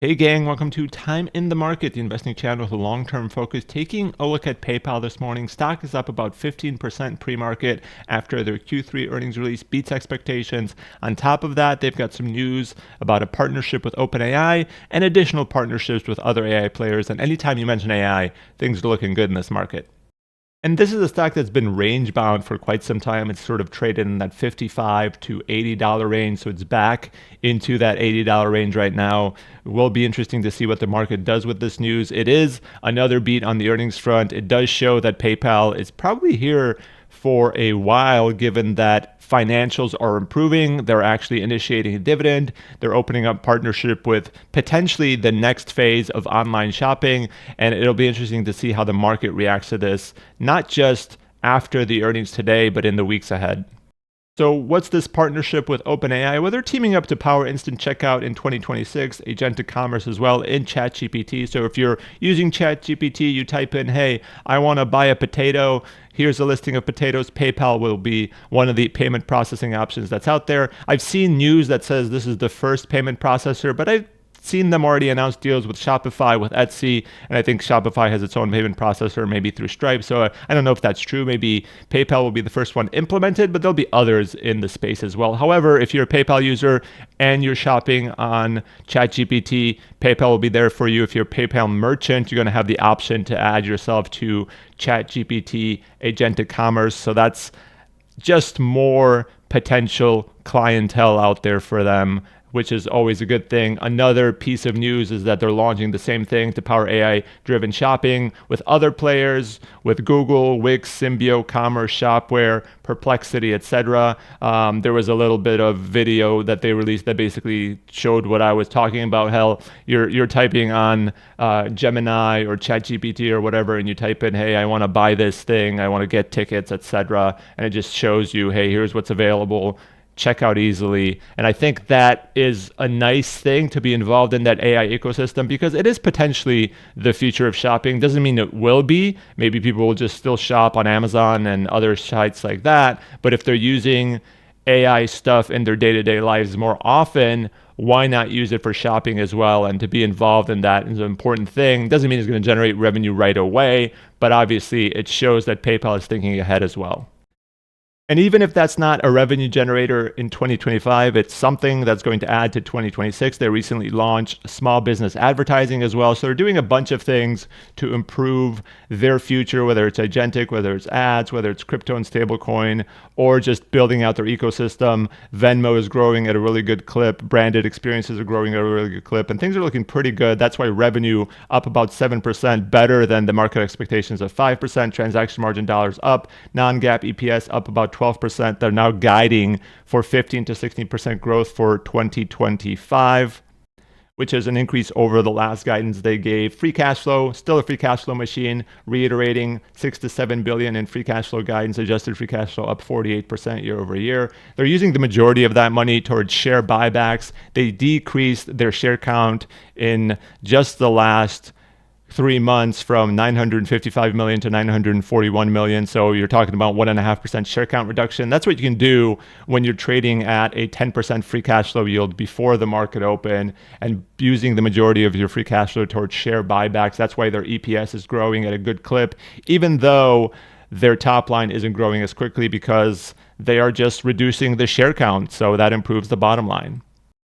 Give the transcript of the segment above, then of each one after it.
Hey gang, welcome to Time in the Market, the investing channel with a long-term focus. Taking a look at PayPal this morning, stock is up about 15% pre-market after their Q3 earnings release beats expectations. On top of that, they've got some news about a partnership with OpenAI and additional partnerships with other AI players. And anytime you mention AI, things are looking good in this market. And this is a stock that's been range bound for quite some time. It's sort of traded in that $55 to $80 range. So it's back into that $80 range right now. It will be interesting to see what the market does with this news. It is another beat on the earnings front. It does show that PayPal is probably here for a while, given that financials are improving. They're actually initiating a dividend. They're opening up partnership with potentially the next phase of online shopping. And it'll be interesting to see how the market reacts to this, not just after the earnings today, but in the weeks ahead. So what's this partnership with OpenAI? Well, they're teaming up to power instant checkout in 2026, agentic commerce as well in ChatGPT. So if you're using ChatGPT, you type in, hey, I want to buy a potato. Here's a listing of potatoes. PayPal will be one of the payment processing options that's out there. I've seen news that says this is the first payment processor, but I've seen them already announce deals with Shopify, with Etsy, and I think Shopify has its own payment processor, maybe through Stripe. So I don't know if that's true. Maybe PayPal will be the first one implemented, but there'll be others in the space as well. However, if you're a PayPal user and you're shopping on ChatGPT, PayPal will be there for you. If you're a PayPal merchant, you're going to have the option to add yourself to ChatGPT agentic commerce. So that's just more potential clientele out there for them, which is always a good thing. Another piece of news is that they're launching the same thing to power AI-driven shopping with other players, with Google, Wix, Symbio, Commerce, Shopware, Perplexity, etc. There was a little bit of video that they released that basically showed what I was talking about. Hell, you're typing on Gemini or ChatGPT or whatever, and you type in, hey, I want to buy this thing, I want to get tickets, etc. And it just shows you, hey, here's what's available. Check out easily. And I think that is a nice thing to be involved in that AI ecosystem, because it is potentially the future of shopping. Doesn't mean it will be. Maybe people will just still shop on Amazon and other sites like that. But if they're using AI stuff in their day-to-day lives more often, why not use it for shopping as well? And to be involved in that is an important thing. Doesn't mean it's going to generate revenue right away, but obviously it shows that PayPal is thinking ahead as well. And even if that's not a revenue generator in 2025, it's something that's going to add to 2026. They recently launched small business advertising as well. So they're doing a bunch of things to improve their future, whether it's agentic, whether it's ads, whether it's crypto and stablecoin, or just building out their ecosystem. Venmo is growing at a really good clip. Branded experiences are growing at a really good clip. And things are looking pretty good. That's why revenue up about 7%, better than the market expectations of 5%. Transaction margin dollars up. Non-GAAP EPS up about 12%. They're now guiding for 15 to 16% growth for 2025, which is an increase over the last guidance they gave. Free cash flow, still a free cash flow machine, reiterating 6 to 7 billion in free cash flow guidance. Adjusted free cash flow up 48% year over year. They're using the majority of that money towards share buybacks. They decreased their share count in just the last 3 months from 955 million to 941 million. So you're talking about 1.5% share count reduction. That's what you can do when you're trading at a 10% free cash flow yield before the market open and using the majority of your free cash flow towards share buybacks. That's why their EPS is growing at a good clip, even though their top line isn't growing as quickly, because they are just reducing the share count. So that improves the bottom line.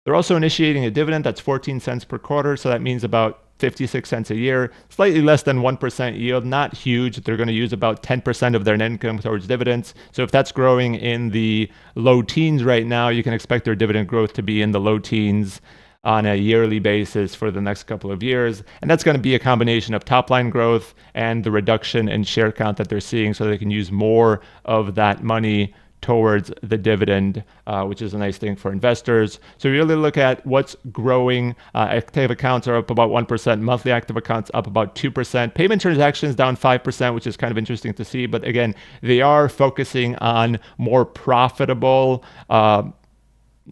They're also initiating a dividend that's 14 cents per quarter. So that means about 56 cents a year, slightly less than 1% yield, not huge. They're going to use about 10% of their net income towards dividends. So if that's growing in the low teens right now, you can expect their dividend growth to be in the low teens on a yearly basis for the next couple of years. And that's going to be a combination of top line growth and the reduction in share count that they're seeing, so they can use more of that money towards the dividend, which is a nice thing for investors. So you really look at what's growing. Active accounts are up about 1%. Monthly active accounts up about 2%. Payment transactions down 5%, which is kind of interesting to see. But again, they are focusing on more profitable,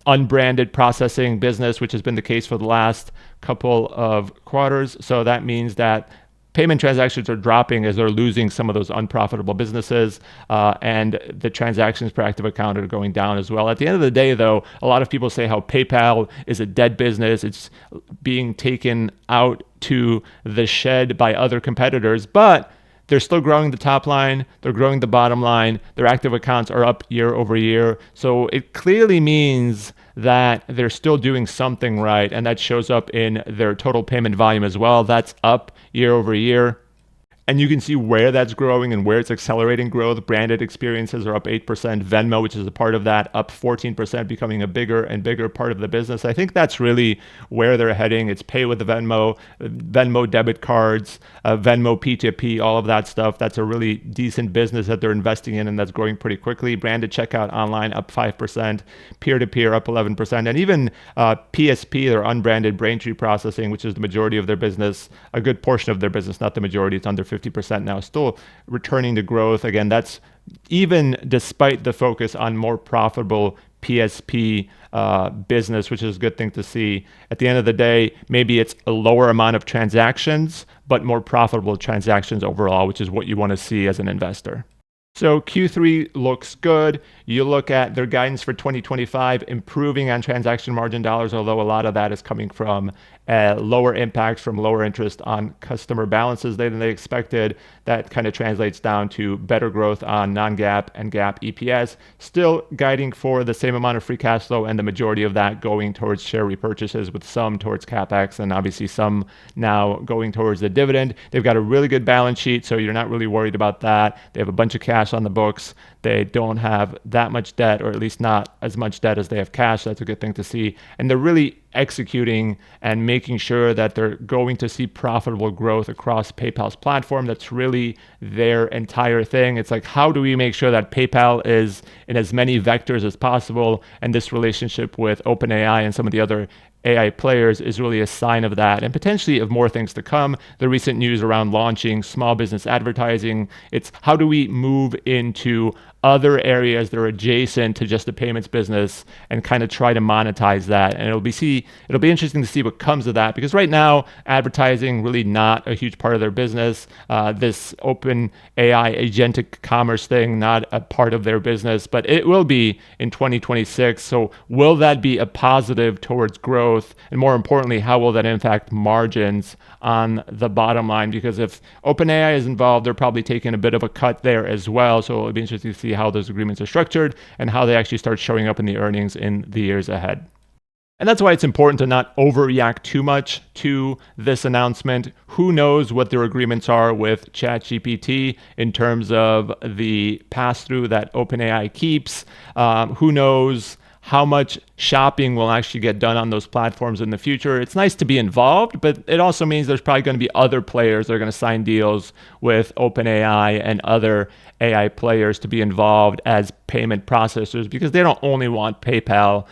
unbranded processing business, which has been the case for the last couple of quarters. So that means that payment transactions are dropping as they're losing some of those unprofitable businesses, and the transactions per active account are going down as well. At the end of the day, though, a lot of people say how PayPal is a dead business. It's being taken out to the shed by other competitors, but they're still growing the top line. They're growing the bottom line. Their active accounts are up year over year. So it clearly means that they're still doing something right. And that shows up in their total payment volume as well. That's up year over year. And you can see where that's growing and where it's accelerating growth. Branded experiences are up 8%. Venmo, which is a part of that, up 14%, becoming a bigger and bigger part of the business. I think that's really where they're heading. It's pay with the Venmo, Venmo debit cards, Venmo P2P, all of that stuff. That's a really decent business that they're investing in, and that's growing pretty quickly. Branded checkout online up 5%, peer-to-peer up 11%, and even PSP, their unbranded Braintree processing, which is the majority of their business, a good portion of their business, not the majority. It's under 50% now, still returning to growth. Again, that's even despite the focus on more profitable PSP business, which is a good thing to see. At the end of the day, maybe it's a lower amount of transactions, but more profitable transactions overall, which is what you want to see as an investor. So Q3 looks good. You look at their guidance for 2025, improving on transaction margin dollars, although a lot of that is coming from lower impacts from lower interest on customer balances than they expected. That kind of translates down to better growth on non-GAAP and GAAP EPS. Still guiding for the same amount of free cash flow, and the majority of that going towards share repurchases, with some towards CapEx and obviously some now going towards the dividend. They've got a really good balance sheet, so you're not really worried about that. They have a bunch of cash on the books. They don't have that much debt, or at least not as much debt as they have cash. That's a good thing to see. And they're really executing and making sure that they're going to see profitable growth across PayPal's platform. That's really their entire thing. It's like, how do we make sure that PayPal is in as many vectors as possible? And this relationship with OpenAI and some of the other AI players is really a sign of that, and potentially of more things to come. The recent news around launching small business advertising, it's how do we move into other areas that are adjacent to just the payments business and kind of try to monetize that. And it'll be interesting to see what comes of that, because right now advertising really not a huge part of their business. This open AI agentic commerce thing, not a part of their business, but it will be in 2026. So will that be a positive towards growth? And more importantly, how will that impact margins on the bottom line? Because if OpenAI is involved, they're probably taking a bit of a cut there as well. So it'll be interesting to see how those agreements are structured and how they actually start showing up in the earnings in the years ahead. And that's why it's important to not overreact too much to this announcement. Who knows what their agreements are with ChatGPT in terms of the pass-through that OpenAI keeps? Who knows how much shopping will actually get done on those platforms in the future? It's nice to be involved, but it also means there's probably going to be other players that are going to sign deals with OpenAI and other AI players to be involved as payment processors, because they don't only want PayPal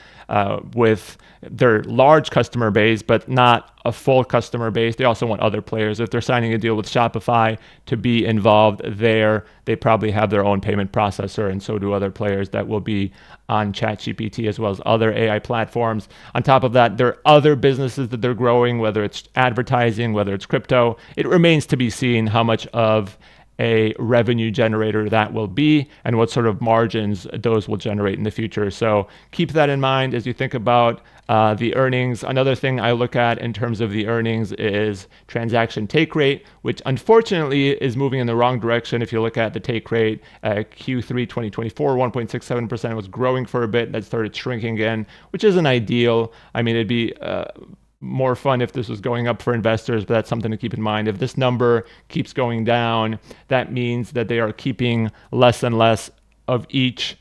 with their large customer base, but not a full customer base. They also want other players. If they're signing a deal with Shopify to be involved there, they probably have their own payment processor, and so do other players that will be on ChatGPT as well as other AI platforms. On top of that, there are other businesses that they're growing, whether it's advertising, whether it's crypto. It remains to be seen how much of a revenue generator that will be and what sort of margins those will generate in the future. So keep that in mind as you think about the earnings. Another thing I look at in terms of the earnings is transaction take rate, which unfortunately is moving in the wrong direction. If you look at the take rate, Q3 2024, 1.67% was growing for a bit. That started shrinking again, which isn't ideal. I mean, it'd be more fun if this was going up for investors, but that's something to keep in mind. If this number keeps going down, that means that they are keeping less and less of each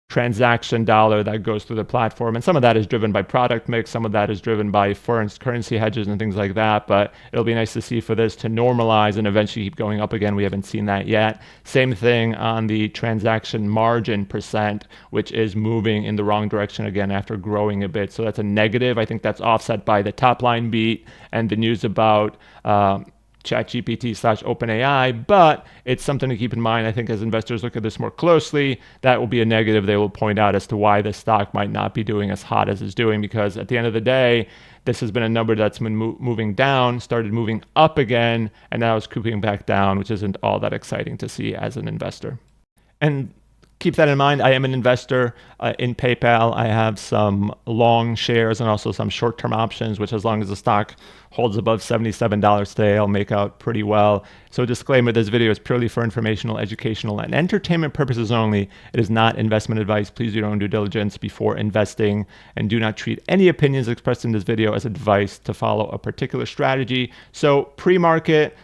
transaction dollar that goes through the platform. And some of that is driven by product mix. Some of that is driven by foreign currency hedges and things like that. But it'll be nice to see for this to normalize and eventually keep going up again. We haven't seen that yet. Same thing on the transaction margin percent, which is moving in the wrong direction again after growing a bit. So that's a negative. I think that's offset by the top line beat and the news about ChatGPT / OpenAI, but it's something to keep in mind. I think as investors look at this more closely, that will be a negative they will point out as to why the stock might not be doing as hot as it's doing, because at the end of the day, this has been a number that's been moving down, started moving up again, and now it's creeping back down, which isn't all that exciting to see as an investor. And keep that in mind. I am an investor in PayPal. I have some long shares and also some short-term options, which as long as the stock holds above $77 today, I'll make out pretty well. So disclaimer, this video is purely for informational, educational, and entertainment purposes only. It is not investment advice. Please do your own due diligence before investing and do not treat any opinions expressed in this video as advice to follow a particular strategy. So pre-market,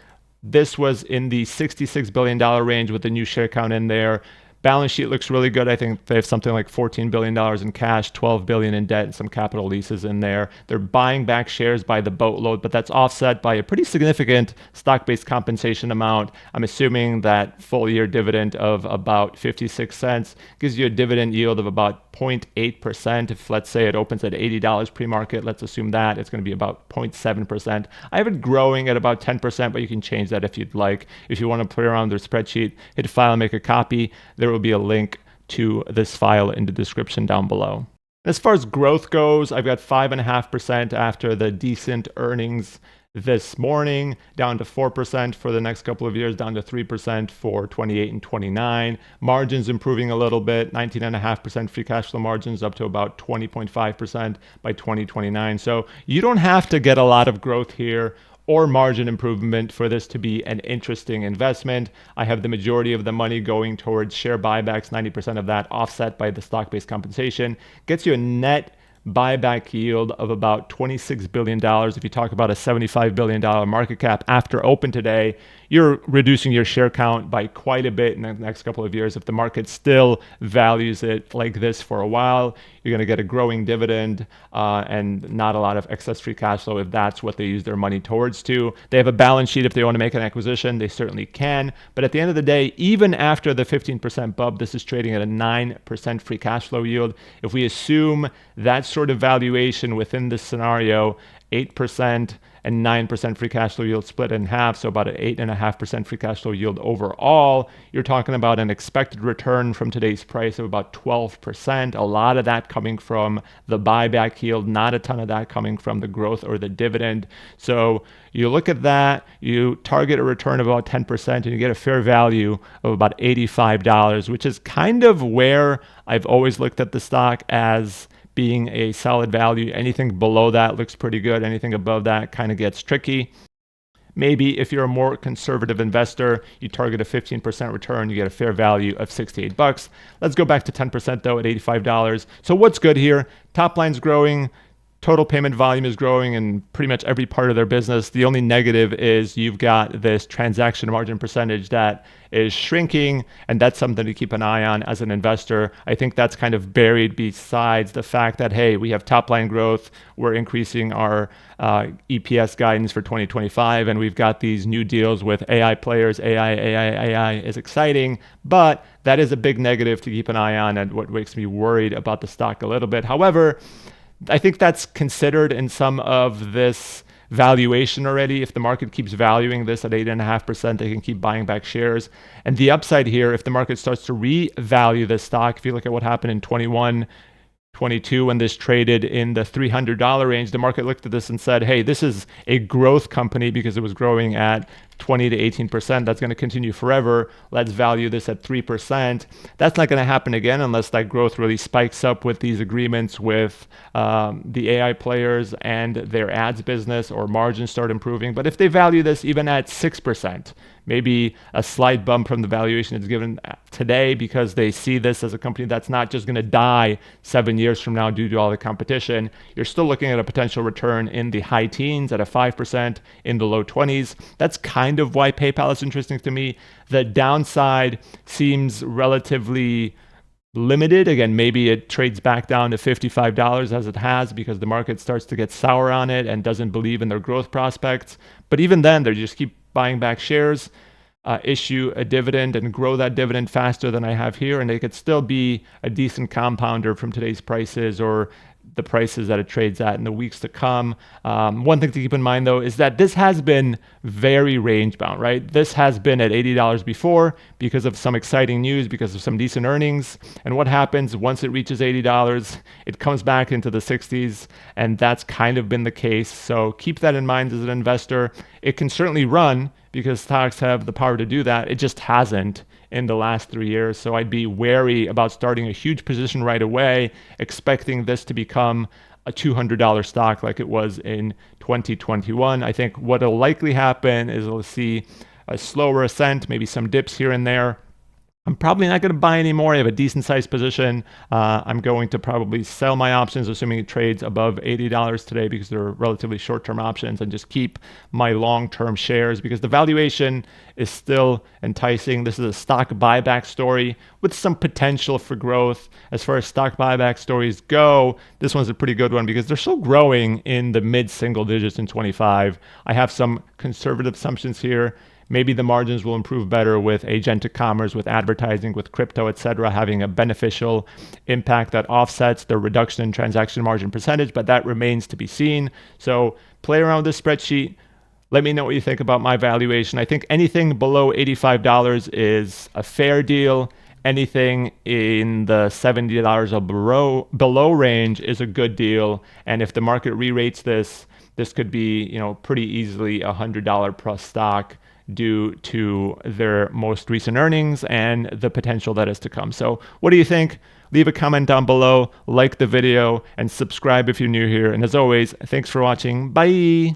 this was in the $66 billion range with the new share count in there. Balance sheet looks really good. I think they have something like $14 billion in cash, $12 billion in debt, and some capital leases in there. They're buying back shares by the boatload, but that's offset by a pretty significant stock-based compensation amount. I'm assuming that full year dividend of about 56 cents gives you a dividend yield of about 0.8%. If let's say it opens at $80 pre-market, let's assume that it's going to be about 0.7%. I have it growing at about 10%, but you can change that if you'd like. If you want to play around with their spreadsheet, hit file and make a copy. There will be a link to this file in the description down below. As far as growth goes, I've got 5.5% after the decent earnings this morning, down to 4% for the next couple of years, down to 3% for 28 and 29. Margins improving a little bit, 19.5% free cash flow margins up to about 20.5% by 2029. So you don't have to get a lot of growth here or margin improvement for this to be an interesting investment. I have the majority of the money going towards share buybacks, 90% of that offset by the stock-based compensation. Gets you a net buyback yield of about $26 billion. If you talk about a $75 billion market cap after open today, you're reducing your share count by quite a bit in the next couple of years. If the market still values it like this for a while, you're going to get a growing dividend and not a lot of excess free cash flow if that's what they use their money towards to. They have a balance sheet. If they want to make an acquisition, they certainly can. But at the end of the day, even after the 15% bump, this is trading at a 9% free cash flow yield. If we assume that sort of valuation within this scenario, 8% and 9% free cash flow yield split in half, so about an 8.5% free cash flow yield overall, you're talking about an expected return from today's price of about 12%. A lot of that coming from the buyback yield, not a ton of that coming from the growth or the dividend. So you look at that, you target a return of about 10%, and you get a fair value of about $85, which is kind of where I've always looked at the stock as being a solid value. Anything below that looks pretty good. Anything above that kind of gets tricky. Maybe if you're a more conservative investor, you target a 15% return, you get a fair value of $68. Let's go back to 10% though at $85. So what's good here? Top line's growing. Total payment volume is growing in pretty much every part of their business. The only negative is you've got this transaction margin percentage that is shrinking, and that's something to keep an eye on as an investor. I think that's kind of buried besides the fact that, hey, we have top line growth, we're increasing our EPS guidance for 2025, and we've got these new deals with AI players. AI is exciting, but that is a big negative to keep an eye on and what makes me worried about the stock a little bit. However, I think that's considered in some of this valuation already. If the market keeps valuing this at 8.5%, they can keep buying back shares. And the upside here, if the market starts to revalue this stock, if you look at what happened in 21, 22, when this traded in the $300 range, the market looked at this and said, hey, this is a growth company because it was growing at 20 to 18%. That's going to continue forever. Let's value this at 3%. That's not going to happen again unless that growth really spikes up with these agreements with the AI players and their ads business, or margins start improving. But if they value this even at 6%, maybe a slight bump from the valuation it's given today because they see this as a company that's not just going to die 7 years from now due to all the competition, you're still looking at a potential return in the high teens at a 5%, in the low 20s. That's kind of why PayPal is interesting to me. The downside seems relatively limited. Again, maybe it trades back down to $55 as it has because the market starts to get sour on it and doesn't believe in their growth prospects. But even then, they just keep buying back shares, issue a dividend and grow that dividend faster than I have here, and they could still be a decent compounder from today's prices, or the prices that it trades at in the weeks to come. One thing to keep in mind, though, is that this has been very range bound, right? This has been at $80 before because of some exciting news, because of some decent earnings. And what happens once it reaches $80? It comes back into the 60s, and that's kind of been the case. So keep that in mind as an investor. It can certainly run because stocks have the power to do that. It just hasn't in the last 3 years. So I'd be wary about starting a huge position right away, expecting this to become a $200 stock like it was in 2021. I think what will likely happen is we'll see a slower ascent, maybe some dips here and there. I'm probably not going to buy any more. I have a decent sized position. I'm going to probably sell my options, assuming it trades above $80 today, because they're relatively short-term options, and just keep my long-term shares because the valuation is still enticing. This is a stock buyback story with some potential for growth. As far as stock buyback stories go, this one's a pretty good one because they're still growing in the mid-single digits in 25. I have some conservative assumptions here. Maybe the margins will improve better with agentic commerce, with advertising, with crypto, etc., having a beneficial impact that offsets the reduction in transaction margin percentage, but that remains to be seen. So play around with this spreadsheet. Let me know what you think about my valuation. I think anything below $85 is a fair deal. Anything in the $70 or below range is a good deal. And if the market re-rates this, this could be, pretty easily a $100 plus stock due to their most recent earnings and the potential that is to come. So what do you think? Leave a comment down below, like the video, and subscribe if you're new here. And as always, thanks for watching. Bye.